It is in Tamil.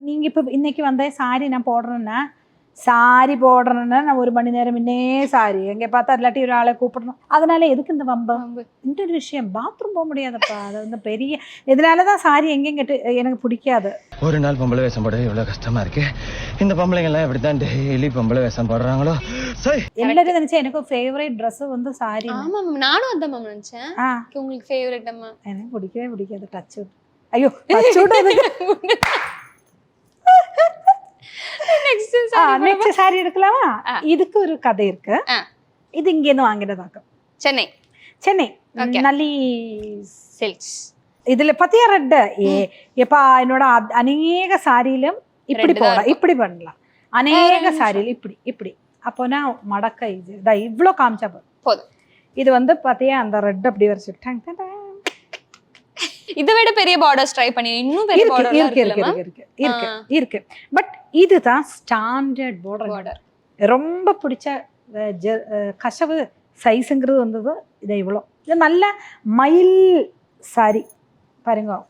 நீங்க இப்ப இன்னைக்கு வந்த சாரி நான் போடுறேன்னா சாரி போடுறேன்னா நான் 1 மணி நேரம் முன்னே சாரி எங்க பார்த்தா இல்லாட்டி ஒரு ஆளை கூப்பிடணும். அதனால எதுக்கு இந்த வம்பம்? இன்னொரு விஷயம், பாத்ரூம் போக முடியாதப்பா. அது வந்து பெரிய இதனாலதான் சாரி எங்கேயும் கேட்டு எனக்கு பிடிக்காது. ஒரு நாள் பொம்பளை வேஷம் போட இவ்வளவு கஷ்டமா இருக்கு. இந்த பொம்பளைங்க எல்லாம் எப்படித்தான் டெய்லி பொம்பளை வேஷம் போடுறாங்களோ. எல்லாரும் நினைச்சேன் எனக்கு ஃபேவரட் ட்ரெஸ் வந்து சாரி. ஆமா மேம், நானும் அதான் மேம் நினைச்சேன். உங்களுக்கு ஃபேவரட் அம்மா? எனக்கு பிடிக்கவே பிடிக்காது டச் அவுட். ஐயோ டச் அவுட். நெக்ஸ்ட் சாரி எடுக்கலாமா? இதுக்கு ஒரு கதை இருக்கு. இது இங்க இருந்து வாங்கினதாக்கும். சென்னை சென்னை நல்லி சில்க்ஸ். இதுல பத்தியா ரெட் எப்பா என்னோட அநேக சாரியிலும் இப்படி போடலாம், இப்படி பண்ணலாம். அநேக சாரியில இப்படி இப்படி. அப்போனா மடக்க இது இவ்வளோ காமிச்சா போதும். இது வந்து பாத்தியா அந்த ரெட் அப்படி வரைச்சுட்டாங்க. இதை விட பெரிய பார்டர்ஸ் ட்ரை பண்ணி இன்னும் பெரிய பார்டர் இருக்கு. பட் இதுதான் ஸ்டாண்டர்ட் பார்டர். ரொம்ப பிடிச்ச கசவு சைஸுங்கிறது வந்தது இது இவ்வளோ. இது நல்ல மயில் சாரி பாருங்க.